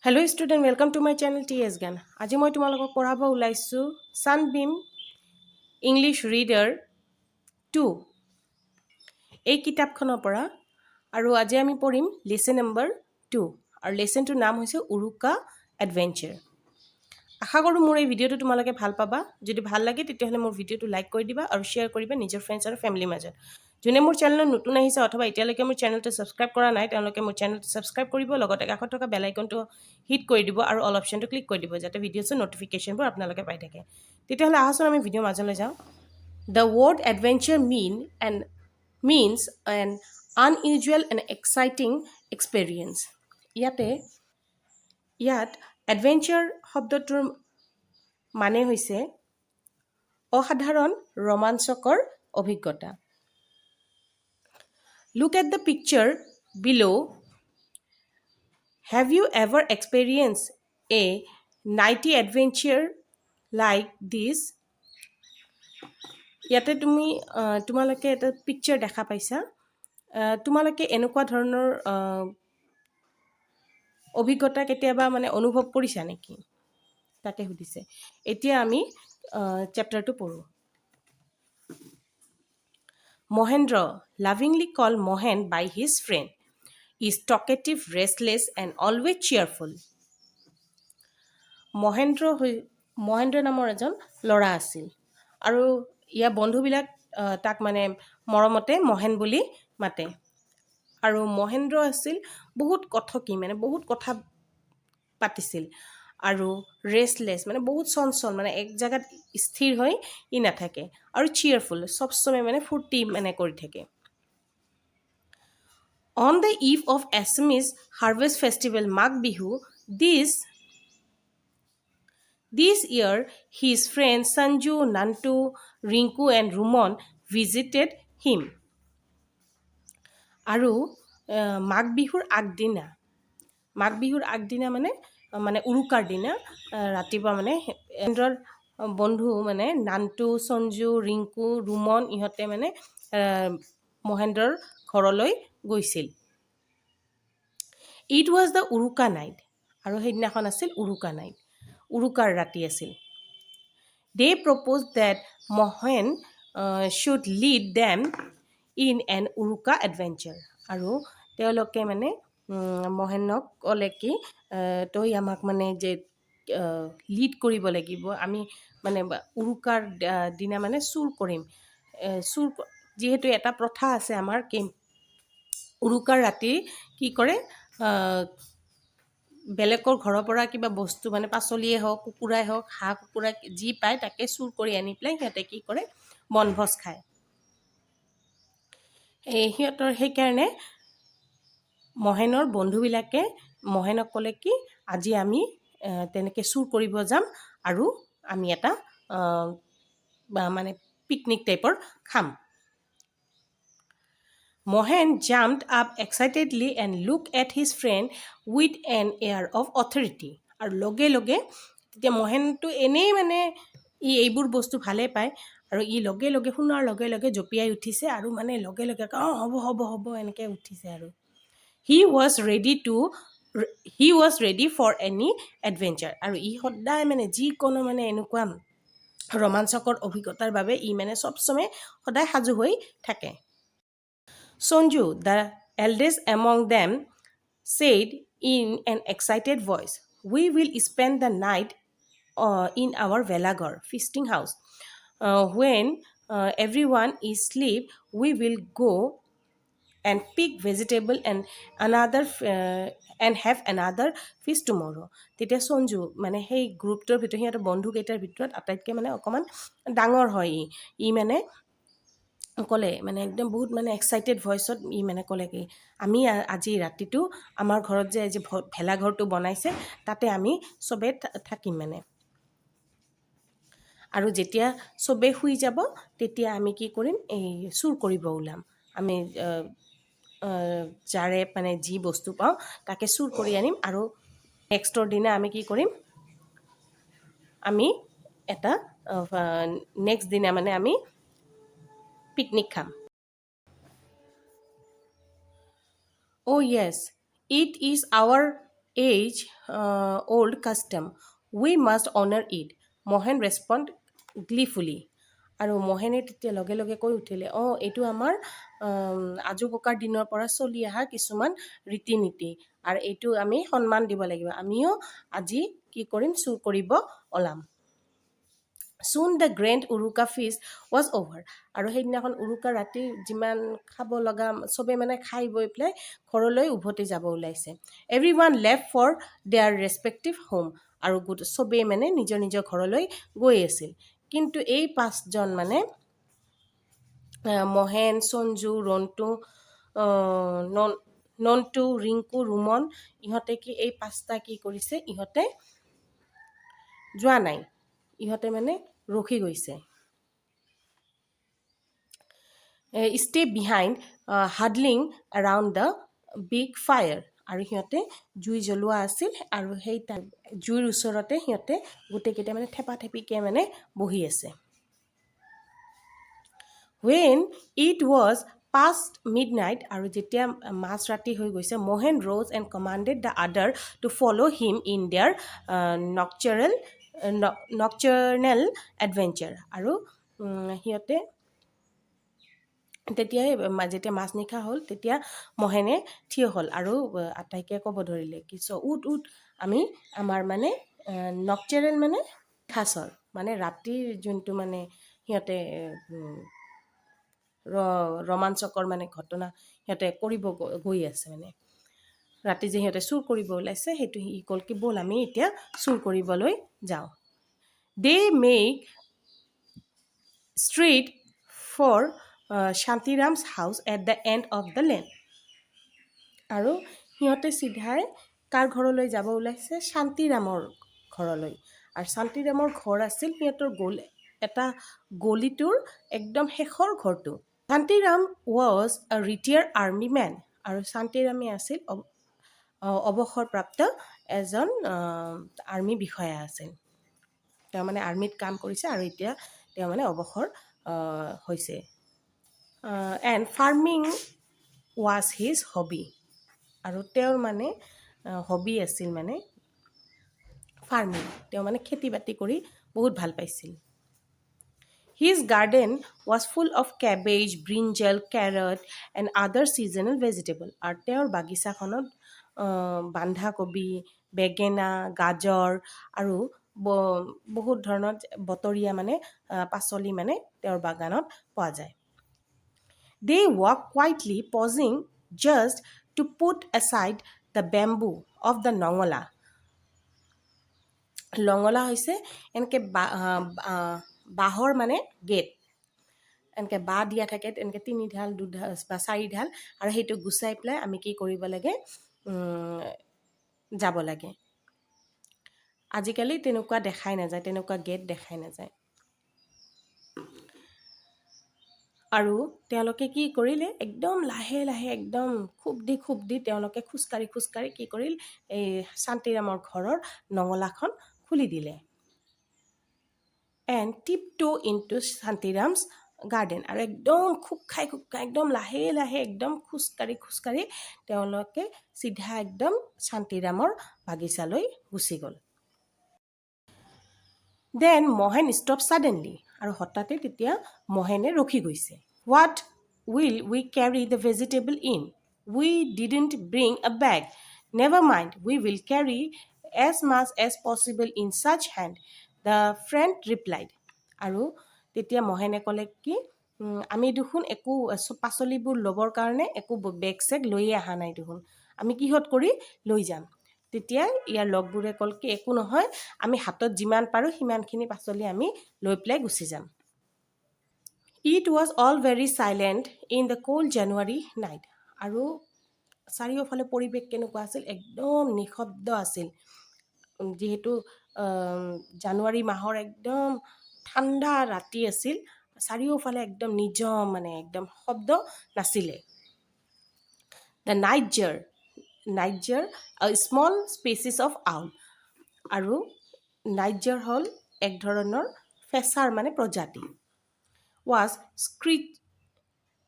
Hello student, welcome to my channel TS Gan. আজি মই তোমালোকক পঢ়াব ওলাইছো Sunbeam English Reader 2 এই কিতাপখনৰ পৰা আৰু আজি আমি পঢ়িম লেসন নম্বৰ 2 আৰু লেসনটোৰ নাম হৈছে উৰুকা এডভেঞ্চাৰ। আশা কৰোঁ মোৰ এই ভিডিঅ'টো তোমালোকে ভাল পাবা। যদি ভাল লাগে তেতিয়াহ'লে মোৰ ভিডিঅ'টো লাইক কৰি দিবা আৰু শ্বেয়াৰ কৰিবা নিজৰ ফ্ৰেণ্ডছ আৰু ফেমিলিৰ মাজত। যোনে মোৰ চেনেলত নতুন আহিছে অথবা এতিয়ালৈকে মোৰ চেনেলটো ছাবস্ক্ৰাইব কৰা নাই তেওঁলোকে মোৰ চেনেলটো ছাবস্ক্ৰাইব কৰিব, লগতে কাষত থকা বেল আইকনটো হিট কৰি দিব আৰু অল অপশ্যনটো ক্লিক কৰি দিব যাতে ভিডিঅ'ছৰ ন'টিফিকেশ্যনবোৰ আপোনালোকে পাই থাকে। তেতিয়াহ'লে আহাচোন আমি ভিডিঅ' মাজলৈ যাওঁ। The word adventure means an unusual and exciting experience. ইয়াত এডভেঞ্চাৰ শব্দটোৰ মানে হৈছে অসাধাৰণ ৰোমাঞ্চকৰ অভিজ্ঞতা। Look at the picture below. Have you ever experienced a nighty adventure like this? ইয়াতে তোমালোকে এটা পিকচাৰ দেখা পাইছা। তোমালোকে এনেকুৱা ধৰণৰ অভিজ্ঞতা কেতিয়াবা মানে অনুভৱ কৰিছা নেকি তাকে সুধিছে। এতিয়া আমি চেপ্টাৰটো পঢ়ো। Mohendra, lovingly called Mohen by his friend, is talkative, restless, and always cheerful. Mahendra নামৰ এজন ল'ৰা আছিল আৰু ইয়াৰ বন্ধুবিলাক তাক মানে মৰমতে মহেন বুলি মাতে। আৰু মহেন্দ্ৰ আছিল বহুত কথকি, মানে বহুত কথা পাতিছিল আৰু ৰেষ্টলেছ মানে বহুত চঞ্চল, মানে এক জেগাত স্থিৰ হৈ ই নাথাকে আৰু চিয়াৰফুল, চব সময় মানে ফূৰ্তি মানে কৰি থাকে। On the eve of Assamese harvest festival Mag Bihu, this year his friends Sanju, Nantu, Rinku and Rumon visited him. আৰু মাঘ বিহুৰ আগদিনা মানে উৰুকাৰ দিনা ৰাতিপুৱা মানে মহেন্দ্ৰৰ বন্ধু মানে নান্টু, সঞ্জু, ৰিংকু, ৰুমন ইহঁতে মানে মহেন্দ্ৰৰ ঘৰলৈ গৈছিল। It was the Uruka night, আৰু সেইদিনাখন আছিল উৰুকা নাইট, উৰুকাৰ ৰাতি আছিল। They propose that Mahen should lead them in an Uruka adventure, আৰু তেওঁলোকে মানে মহেনক ক'লে কি তই আমাক মানে যে লিড কৰিব লাগিব, আমি মানে উৰুকাৰ দিনা মানে চুৰ কৰিম। যিহেতু এটা প্ৰথা আছে আমাৰ কি উৰুকাৰ ৰাতি কি কৰে, বেলেগৰ ঘৰৰ পৰা কিবা বস্তু মানে পাচলিয়ে হওক, কুকুৰাই হওক, হাঁহ কুকুৰা যি পায় তাকে চুৰ কৰি আনি পেলাই সিহঁতে কি কৰে বনভোজ খায়। সিহঁতৰ সেইকাৰণে মহেনৰ বন্ধুবিলাকে মহেনক ক'লে কি আজি আমি তেনেকৈ চুৰ কৰিব যাম আৰু আমি এটা মানে পিকনিক টাইপৰ খাম। Mohen jumped up excitedly and looked at his friend with an air of authority. আৰু লগে লগে তেতিয়া মহেনটো এনেই মানে এইবোৰ বস্তু ভালে পায় আৰু লগে লগে শুনাৰ লগে লগে জঁপিয়াই উঠিছে আৰু মানে লগে লগে হ'ব হ'ব হ'ব এনেকৈ উঠিছে। আৰু he was ready for any adventure, আৰু সদায় মানে যিকোনো মানে এনেকুৱা ৰোমাঞ্চকৰ অভিজ্ঞতাৰ বাবে মানে চব সময় সদায় সাজু হৈ থাকে। Sonju, the eldest among them, said in an excited voice, "We will spend the night in our Velaghar feasting house. When everyone is asleep, we will go and pick vegetable and have another feast tomorrow." তেতিয়া সঞ্জু মানে সেই গ্ৰুপটোৰ ভিতৰত, সিহঁতৰ বন্ধুকেইটাৰ ভিতৰত আটাইতকৈ মানে অকণমান ডাঙৰ হয়। মানে ক'লে মানে একদম বহুত মানে এক্সাইটেড ভইচত মানে ক'লে কি আমি আজি ৰাতিটো আমাৰ ঘৰত যে আজি ভেলাঘৰটো বনাইছে তাতে আমি চবেই থাকিম মানে, আৰু যেতিয়া চবেই শুই যাব তেতিয়া আমি কি কৰিম, এই চুৰ কৰিব ওলাম। আমি যাৰে মানে যি বস্তু পাওঁ তাকে চুৰ কৰি আনিম আৰু নেক্সটৰ দিনা আমি কি কৰিম, আমি এটা নেক্সট দিনা মানে আমি পিকনিক খাম। Oh yes, it is our age old custom. We must honor it. Mohen respond gleefully. আৰু মহেনে তেতিয়া লগে লগে কৈ উঠিলে, অঁ এইটো আমাৰ আজো ককাৰ দিনৰ পৰা চলি অহা কিছুমান ৰীতি নীতি আৰু এইটো আমি সন্মান দিব লাগিব, আমিও আজি কি কৰিম, চুৰ কৰিব ওলাম। Soon the grand Uruka feast was over. আৰু সেইদিনাখন উৰুকা ৰাতি যিমান খাব লগা চবে মানে খাই বৈ পেলাই ঘৰলৈ উভতি যাব ওলাইছে। Everyone left for their respective home. আৰু চবেই মানে নিজৰ নিজৰ ঘৰলৈ গৈ আছিল। কিন্তু এই পাঁচজন মানে মহেন, সঞ্জু, ৰন্টু, নন্টু, ৰিংকু, ৰুমন, ইহঁতে কি এই পাঁচটা কি কৰিছে, ইহঁতে যোৱা নাই, ইহঁতে মানে ৰখি গৈছে। Stay behind huddling around the big fire. আৰু সিহঁতে জুই জ্বলোৱা আছিল আৰু সেই জুইৰ ওচৰতে সিহঁতে গোটেইকেইটা মানে থেপাথেপিকৈ মানে বহি আছে। When it was past midnight, আৰু যেতিয়া মাজ ৰাতি হৈ গৈছে, Mahen rose and commanded the other to follow him in their nocturnal adventure. আৰু সিহঁতে তেতিয়াই যেতিয়া মাজনিশা হ'ল তেতিয়া মহেনে থিয় হ'ল আৰু আটাইকে ক'ব ধৰিলে কি উঠ উঠ, আমি আমাৰ মানে নকচেৰেল মানে খাচৰ মানে ৰাতিৰ যোনটো মানে সিহঁতে ৰোমাঞ্চকৰ মানে ঘটনা সিহঁতে কৰিব গৈ আছে, মানে ৰাতি যে সিহঁতে চুৰ কৰিব ওলাইছে সেইটো ই ক'ল কি ব'ল আমি এতিয়া চুৰ কৰিবলৈ যাওঁ। They make straight for Shantiram's house at the end of the lane. আৰু সিহঁতে চিধাই কাৰ ঘৰলৈ যাব ওলাইছে, শান্তিৰামৰ ঘৰলৈ। আৰু শান্তিৰামৰ ঘৰ আছিল সিহঁতৰ এটা গলিটোৰ একদম শেষৰ ঘৰটো। শান্তিৰাম ৱাজ আ ৰিটায়াৰ্ড আৰ্মি মেন। আৰু শান্তিৰামে আছিল অৱসৰপ্ৰাপ্ত এজন আৰ্মি বিষয়া আছিল। তেওঁ মানে আৰ্মিত কাম কৰিছে আৰু এতিয়া তেওঁ মানে অৱসৰ হৈছে। And farming was his hobby. আৰু তেওঁৰ মানে হবি আছিল মানে ফাৰ্মিং, তেওঁ মানে খেতি বাতি কৰি বহুত ভাল পাইছিল। His garden was full of cabbage, brinjal, carrot and other seasonal vegetable. আৰু তেওঁৰ বাগিচাখনত বন্ধাকবি, বেঙেনা, গাজৰ আৰু বহুত ধৰণৰ বতৰীয়া মানে পাচলি মানে তেওঁৰ বাগানত পোৱা যায়। They walk quietly, pausing just to put aside the bamboo of the নঙলা। লঙলা হৈছে এনেকৈ বাঁহৰ মানে গেট, এনেকৈ বাঁহ দিয়া থাকে, এনেকৈ 3 ঢাল 2ঢাল বা 4ঢাল, আৰু সেইটো গুচাই পেলাই আমি কি কৰিব লাগে, যাব লাগে। আজিকালি তেনেকুৱা দেখাই নাযায়, তেনেকুৱা গেট দেখাই নাযায়। আৰু তেওঁলোকে কি কৰিলে, একদম লাহে লাহে একদম খুব দি তেওঁলোকে খোজকাঢ়ি কি কৰিল, এই শান্তিৰামৰ ঘৰৰ নঙলাখন খুলি দিলে। And tiptoe into Shantiram's garden. আৰু একদম খুব খাই একদম লাহে লাহে একদম খোজকাঢ়ি তেওঁলোকে চিধা একদম শান্তিৰামৰ বাগিচালৈ গুচি গ'ল। Then Mahen stop suddenly. আৰু হঠাতে তেতিয়া মহেনে ৰখি গৈছে। What will we carry the vegetable in? We didn't bring a bag. Never mind, we will carry as much as possible in such hand, the friend replied. আৰু তেতিয়া মহেনে ক'লে কি, আমি দেখোন একো পাচলিবোৰ ল'বৰ কাৰণে একো বেগ চেগ লৈয়ে অহা নাই দেখোন, আমি কিহত কৰি লৈ যাম। তেতিয়া ইয়াৰ লগবোৰে ক'ল কি একো নহয়, আমি হাতত যিমান পাৰোঁ সিমানখিনি পাচলি আমি লৈ পেলাই গুচি যাম। It was all very silent in the cold January night. আৰু চাৰিওফালে পৰিৱেশ কেনেকুৱা আছিল, একদম নিশব্দ আছিল, যিহেতু জানুৱাৰী মাহৰ একদম ঠাণ্ডা ৰাতি আছিল, চাৰিওফালে একদম নিজম, মানে একদম শব্দ নাছিলে। The nightjar, a small species of owl. আৰু নাইটজাৰ হ'ল এক ধৰণৰ ফেঁচাৰ মানে প্ৰজাতি। Was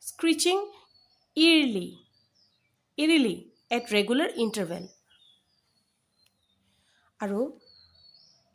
screeching eerily at regular interval. আৰু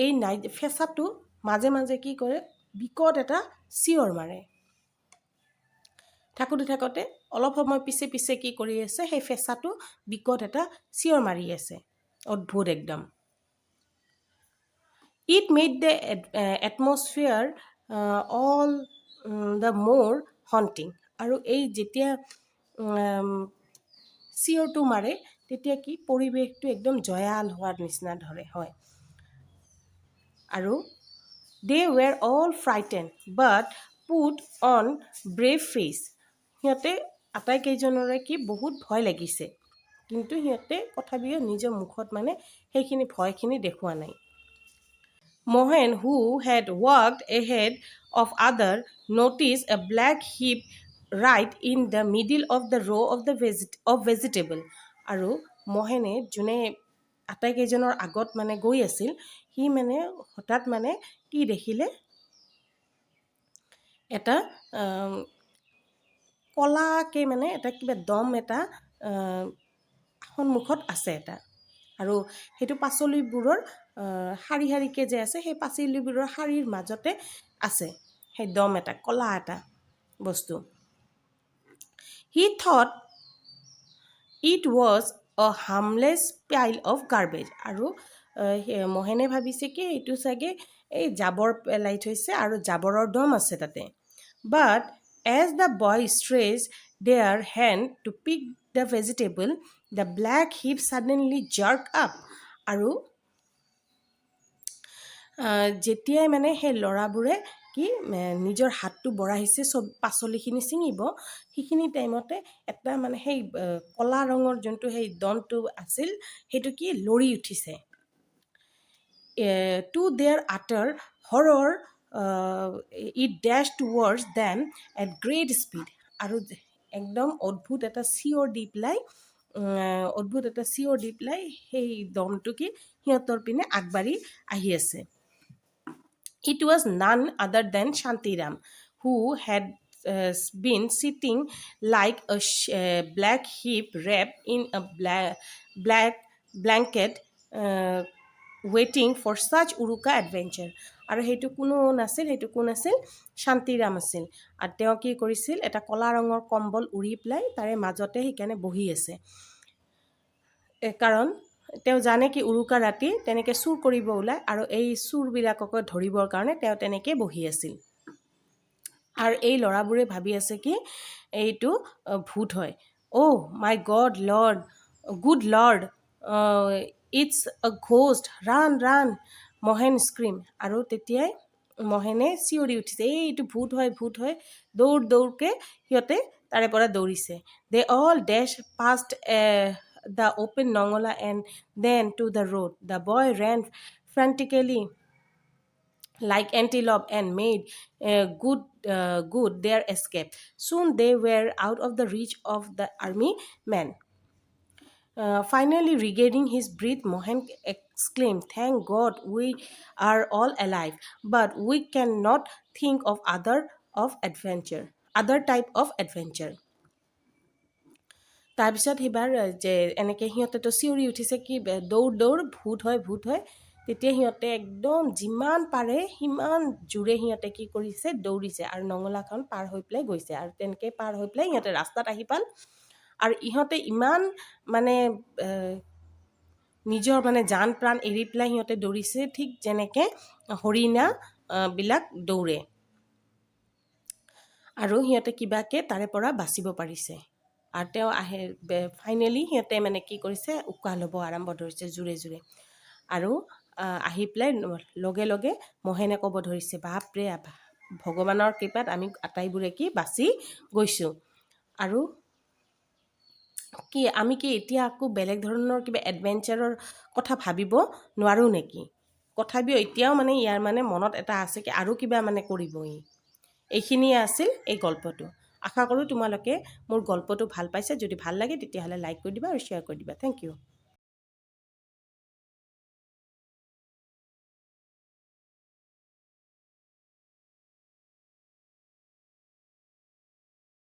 এই ফেঁচাটো মাজে মাজে কি কৰে, বিকট এটা চিঞৰ মাৰে। থাকোঁতে অলপ সময় পিছে পিছে কি কৰি আছে, সেই ফেঁচাটো বিকট এটা চিঞৰ মাৰি আছে, অদ্ভুত একদম। It made the atmosphere all the more haunting. আৰু এই যেতিয়া চিঞৰটো মাৰে তেতিয়া কি পৰিৱেশটো একদম জয়াল হোৱাৰ নিচিনা হয়। আৰু they were all frightened but put on brave face। সিহঁতে আটাইকেইজনৰে কি বহুত ভয় লাগিছে, কিন্তু সিহঁতে তথাপিও নিজৰ মুখত মানে সেইখিনি ভয়খিনি দেখুওৱা নাই। Mohan, who had walked ahead of other, noticed a black heap right in the middle of the row of vegetable। আৰু মহেনে, যোনে আটাইকেইজনৰ আগত মানে গৈ আছিল, সি মানে হঠাৎ মানে কি দেখিলে, এটা কলাকে মানে এটা কিবা দম এটা সন্মুখত আছে এটা, আৰু সেইটো পাচলিবোৰৰ শাৰী শাৰীকৈ যে আছে, সেই পাচলিবোৰৰ শাৰীৰ মাজতে আছে সেই দম এটা, কলা এটা বস্তু। He thought it was a harmless pile of garbage। আৰু মহেনে ভাবিছে কি এইটো চাগে এই জাবৰ পেলাই থৈছে আৰু জাবৰৰ দম আছে তাতে। But as the boy stretched their hand to pick the vegetable, the black heap suddenly jerked up। আৰু যেতিয়াই মানে সেই ল'ৰাবোৰে কি নিজৰ হাতটো বঢ়াইছে চব পাচলিখিনি ছিঙিব, সেইখিনি টাইমতে এটা মানে সেই কলা ৰঙৰ যোনটো সেই দমটো আছিল, সেইটো কি লৰি উঠিছে। To their utter horror, it dashed towards them at great speed। আৰু একদম অদ্ভুত এটা চিঞৰ দি পেলাই সেই দমটো কি সিহঁতৰ পিনে আগবাঢ়ি আহি আছে। It was none other than Shantiram, who had been sitting like a black heap wrapped in a black blanket, waiting for such uruka adventure। আৰু সেইটো কোন আছিল, শান্তিৰাম আছিল। আৰু তেওঁ কি কৰিছিল, এটা কলা ৰঙৰ কম্বল উৰি পেলাই তাৰে মাজতে সেইকাৰণে বহি আছে, কাৰণ তেওঁ জানে কি উৰুকা ৰাতি তেনেকৈ চুৰ কৰিব ওলায়, আৰু এই চুৰবিলাককে ধৰিবৰ কাৰণে তেওঁ তেনেকৈ বহি আছিল। আৰু এই ল'ৰাবোৰে ভাবি আছে কি এইটো ভূত হয়। অ' মাই গুড লৰ্ড, ইটছ আ ঘোষ্ট, ৰান মহেন স্ক্ৰীম। আৰু তেতিয়াই মহেনে চিঞৰি উঠিছে, এইটো ভূত হয়। দৌৰকৈ সিহঁতে তাৰে পৰা দৌৰিছে। They all dashed past the open nongala and then to the road। The boy ran frantically like antelope and made good their escape। Soon they were out of the reach of the army men। Finally regaining his breath, Mohan exclaimed, "Thank God we are all alive, but we cannot think of other type of adventure." তাৰপিছত সিবাৰ যে এনেকৈ সিহঁতেতো চিঞৰি উঠিছে কি দৌৰ ভূত হয়, তেতিয়া সিহঁতে একদম যিমান পাৰে সিমান জোৰে সিহঁতে কি কৰিছে, দৌৰিছে আৰু নঙলাখন পাৰ হৈ পেলাই গৈছে। আৰু তেনেকৈ পাৰ হৈ পেলাই সিহঁতে ৰাস্তাত আহি পাল। আৰু ইহঁতে ইমান মানে নিজৰ মানে জান প্ৰাণ এৰি পেলাই সিহঁতে দৌৰিছে, ঠিক যেনেকৈ হৰিণা বিলাক দৌৰে, আৰু সিহঁতে কিবাকৈ তাৰে পৰা বাচিব পাৰিছে। আৰু তেওঁ ফাইনেলি সিহঁতে মানে কি কৰিছে, উশাহ ল'ব আৰম্ভ ধৰিছে জোৰে। আৰু আহি পেলাই লগে লগে মহেনে ক'ব ধৰিছে, বাপৰে ভগৱানৰ কৃপাত আমি আটাইবোৰে কি বাচি গৈছোঁ। আৰু আমি কি এতিয়া আকৌ বেলেগ ধৰণৰ কিবা এডভেঞ্চাৰৰ কথা ভাবিব নোৱাৰোঁ নেকি? তথাপিও এতিয়াও মানে ইয়াৰ মানে মনত এটা আছে কি আৰু কিবা মানে কৰিব। এইখিনিয়ে আছিল এই গল্পটো। আশা কৰোঁ তোমালোকে মোৰ গল্পটো ভাল পাইছে। যদি ভাল লাগে তেতিয়াহ'লে লাইক কৰি দিবা আৰু শ্বেয়াৰ কৰি দিবা। Thank U.